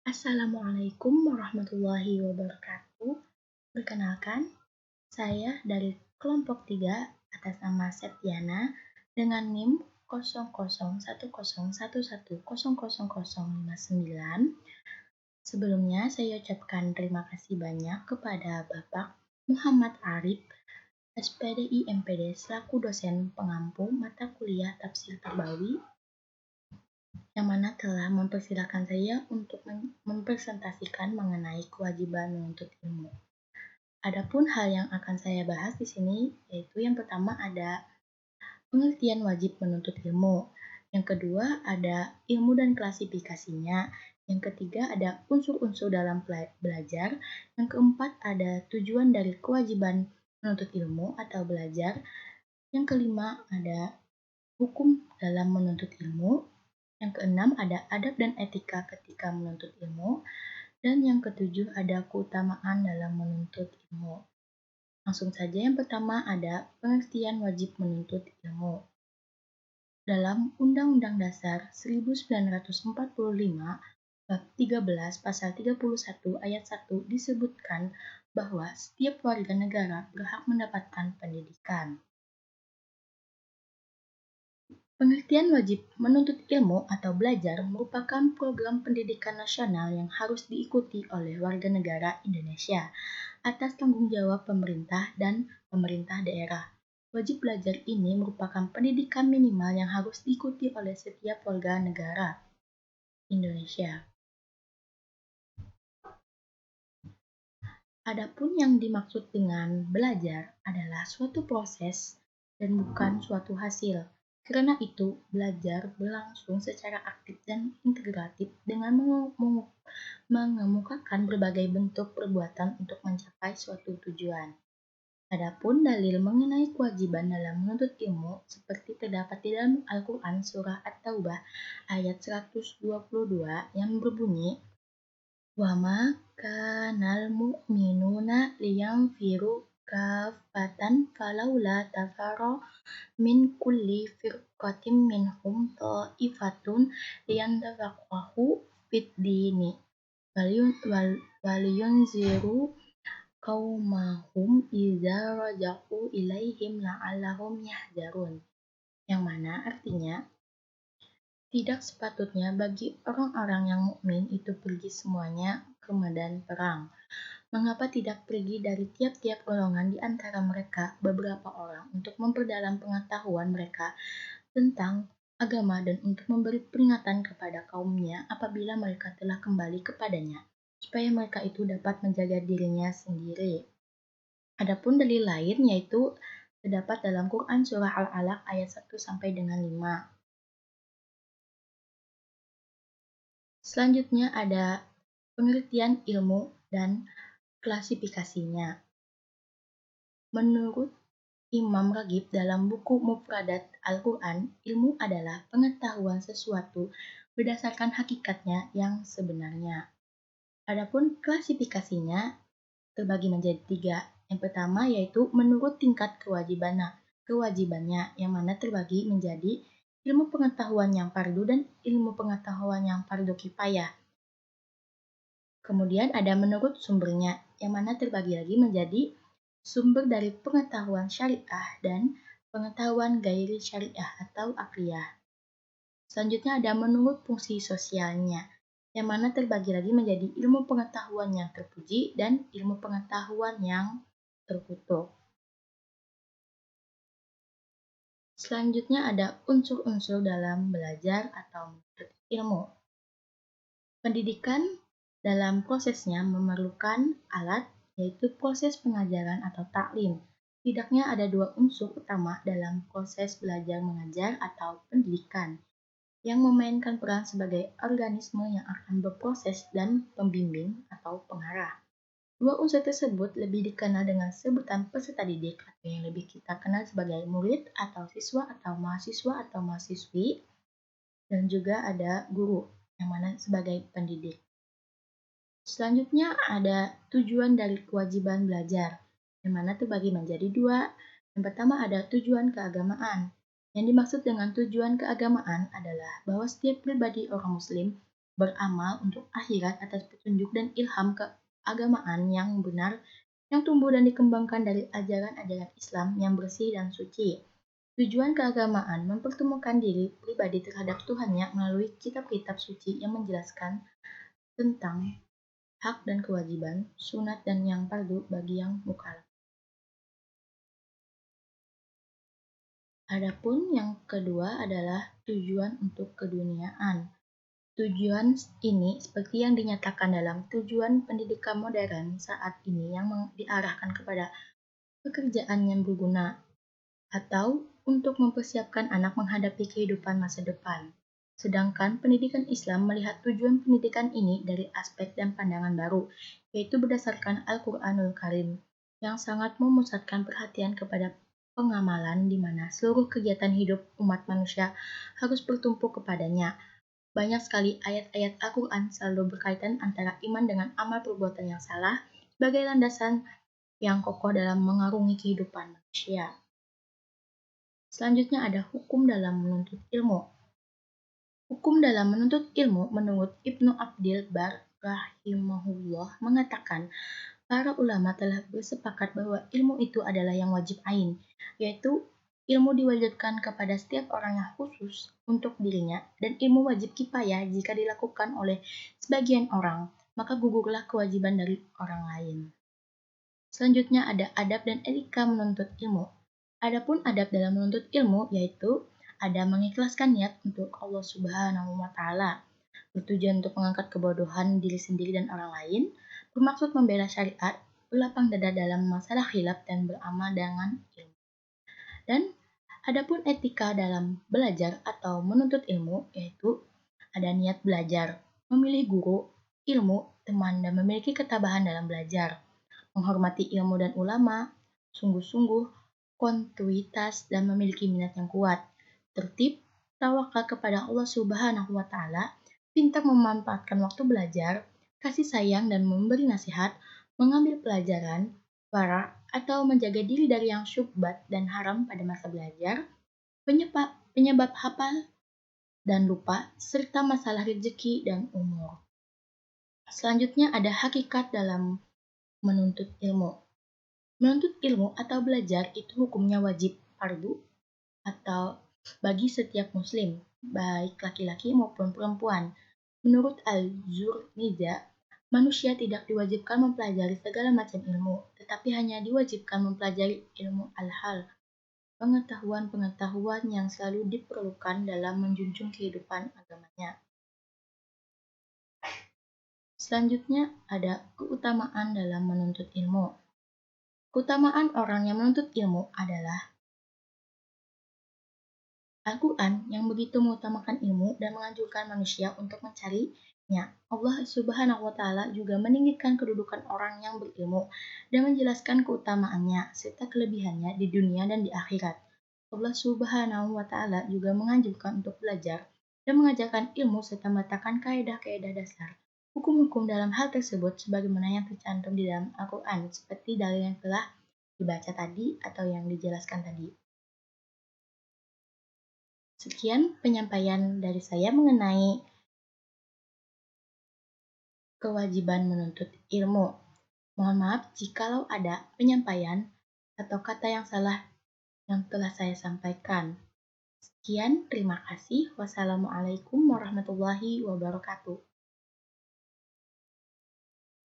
Assalamualaikum warahmatullahi wabarakatuh. Perkenalkan, saya dari kelompok 3 atas nama Septiana dengan NIM 001011000059. Sebelumnya saya ucapkan terima kasih banyak kepada Bapak Muhammad Arif, SPDI MPD selaku dosen pengampu mata kuliah Tafsir Tarbawi yang mana telah mempersilahkan saya untuk mempresentasikan mengenai kewajiban menuntut ilmu. Adapun hal yang akan saya bahas di sini yaitu yang pertama ada pengertian wajib menuntut ilmu, yang kedua ada ilmu dan klasifikasinya, yang ketiga ada unsur-unsur dalam belajar, yang keempat ada tujuan dari kewajiban menuntut ilmu atau belajar, yang kelima ada hukum dalam menuntut ilmu, yang keenam ada adab dan etika ketika menuntut ilmu, dan yang ketujuh ada keutamaan dalam menuntut ilmu. Langsung saja yang pertama ada pengertian wajib menuntut ilmu. Dalam Undang-Undang Dasar 1945, Bab 13 Pasal 31 Ayat 1 disebutkan bahwa setiap warga negara berhak mendapatkan pendidikan. Pengertian wajib menuntut ilmu atau belajar merupakan program pendidikan nasional yang harus diikuti oleh warga negara Indonesia atas tanggung jawab pemerintah dan pemerintah daerah. Wajib belajar ini merupakan pendidikan minimal yang harus diikuti oleh setiap warga negara Indonesia. Adapun yang dimaksud dengan belajar adalah suatu proses dan bukan suatu hasil. Karena itu, belajar berlangsung secara aktif dan integratif dengan mengemukakan berbagai bentuk perbuatan untuk mencapai suatu tujuan. Adapun dalil mengenai kewajiban dalam menuntut ilmu seperti terdapat di dalam Al-Quran Surah At-Taubah ayat 122 yang berbunyi, "Wa ma kanal mu'minuna liyanfiru kaffatan falaula tafaro min kulli firqatin minhum ta'ifatun liyatafaqahu fid dini waliyunziru qaumahum idza raja'u ilaihim la'allahum yahzarun." Yang mana artinya tidak sepatutnya bagi orang-orang yang mukmin itu pergi semuanya ke medan perang. Mengapa tidak pergi dari tiap-tiap golongan di antara mereka beberapa orang untuk memperdalam pengetahuan mereka tentang agama dan untuk memberi peringatan kepada kaumnya apabila mereka telah kembali kepadanya, supaya mereka itu dapat menjaga dirinya sendiri. Adapun dalil lain yaitu terdapat dalam Quran Surah Al-Alaq ayat 1 sampai dengan 5. Selanjutnya ada pengertian ilmu dan klasifikasinya. Menurut Imam Raghib dalam buku Mufradat Al-Quran, ilmu adalah pengetahuan sesuatu berdasarkan hakikatnya yang sebenarnya. Adapun klasifikasinya terbagi menjadi 3. Yang pertama yaitu menurut tingkat kewajibannya, yang mana terbagi menjadi ilmu pengetahuan yang fardu dan ilmu pengetahuan yang fardu kifayah. Kemudian ada menurut sumbernya, yang mana terbagi lagi menjadi sumber dari pengetahuan syariah dan pengetahuan gairi syariah atau akliyah. Selanjutnya ada menurut fungsi sosialnya, yang mana terbagi lagi menjadi ilmu pengetahuan yang terpuji dan ilmu pengetahuan yang terkutuk. Selanjutnya ada unsur-unsur dalam belajar atau menuntut ilmu. Pendidikan dalam prosesnya memerlukan alat, yaitu proses pengajaran atau taklim. Setidaknya ada 2 unsur utama dalam proses belajar mengajar atau pendidikan, yang memainkan peran sebagai organisme yang akan berproses dan pembimbing atau pengarah. 2 unsur tersebut lebih dikenal dengan sebutan peserta didik atau yang lebih kita kenal sebagai murid atau siswa atau mahasiswi, dan juga ada guru yang mana sebagai pendidik. Selanjutnya ada tujuan dari kewajiban belajar, yang mana terbagi menjadi 2. Yang pertama ada tujuan keagamaan. Yang dimaksud dengan tujuan keagamaan adalah bahwa setiap pribadi orang muslim beramal untuk akhirat atas petunjuk dan ilham keagamaan yang benar yang tumbuh dan dikembangkan dari ajaran-ajaran Islam yang bersih dan suci. Tujuan keagamaan mempertemukan diri pribadi terhadap Tuhannya melalui kitab-kitab suci yang menjelaskan tentang hak dan kewajiban, sunat dan yang fardu bagi yang mukallaf. Adapun yang kedua adalah tujuan untuk keduniaan. Tujuan ini seperti yang dinyatakan dalam tujuan pendidikan modern saat ini yang diarahkan kepada pekerjaan yang berguna atau untuk mempersiapkan anak menghadapi kehidupan masa depan. Sedangkan pendidikan Islam melihat tujuan pendidikan ini dari aspek dan pandangan baru, yaitu berdasarkan Al-Quranul Karim, yang sangat memusatkan perhatian kepada pengamalan di mana seluruh kegiatan hidup umat manusia harus bertumpu kepadanya. Banyak sekali ayat-ayat Al-Quran selalu berkaitan antara iman dengan amal perbuatan yang salah sebagai landasan yang kokoh dalam mengarungi kehidupan manusia. Selanjutnya ada hukum dalam menuntut ilmu. Hukum dalam menuntut ilmu menurut Ibnu Abdil Bar rahimahullah mengatakan, para ulama telah bersepakat bahwa ilmu itu adalah yang wajib ain, yaitu ilmu diwajibkan kepada setiap orang yang khusus untuk dirinya, dan ilmu wajib kifayah jika dilakukan oleh sebagian orang, maka gugurlah kewajiban dari orang lain. Selanjutnya ada adab dan etika menuntut ilmu. Adapun adab dalam menuntut ilmu yaitu ada mengikhlaskan niat untuk Allah Subhanahu wa Ta'ala, bertujuan untuk mengangkat kebodohan diri sendiri dan orang lain, bermaksud membela syariat, berlapang dada dalam masalah khilaf dan beramal dengan ilmu. Dan adapun etika dalam belajar atau menuntut ilmu yaitu ada niat belajar, memilih guru, ilmu, teman, dan memiliki ketabahan dalam belajar, menghormati ilmu dan ulama, sungguh-sungguh, kontuitas, dan memiliki minat yang kuat, tertib, tawakal kepada Allah Subhanahu wa Ta'ala, pintar memanfaatkan waktu belajar, kasih sayang dan memberi nasihat, mengambil pelajaran, wara, atau menjaga diri dari yang syubhat dan haram pada masa belajar, penyebab hafal dan lupa, serta masalah rezeki dan umur. Selanjutnya ada hakikat dalam menuntut ilmu. Menuntut ilmu atau belajar itu hukumnya wajib fardu atau bagi setiap muslim, baik laki-laki maupun perempuan. Menurut Al-Zurniza, manusia tidak diwajibkan mempelajari segala macam ilmu, tetapi hanya diwajibkan mempelajari ilmu al-hal, pengetahuan-pengetahuan yang selalu diperlukan dalam menjunjung kehidupan agamanya. Selanjutnya ada keutamaan dalam menuntut ilmu. Keutamaan orang yang menuntut ilmu adalah Al-Quran yang begitu mengutamakan ilmu dan menganjurkan manusia untuk mencarinya. Allah Subhanahu wa Ta'ala juga meninggikan kedudukan orang yang berilmu dan menjelaskan keutamaannya serta kelebihannya di dunia dan di akhirat. Allah Subhanahu wa Ta'ala juga menganjurkan untuk belajar dan mengajarkan ilmu serta meletakkan kaidah-kaidah dasar hukum-hukum dalam hal tersebut sebagaimana yang tercantum di dalam Al-Quran seperti dalil yang telah dibaca tadi atau yang dijelaskan tadi. Sekian penyampaian dari saya mengenai kewajiban menuntut ilmu. Mohon maaf jikalau ada penyampaian atau kata yang salah yang telah saya sampaikan. Sekian, terima kasih. Wassalamualaikum warahmatullahi wabarakatuh.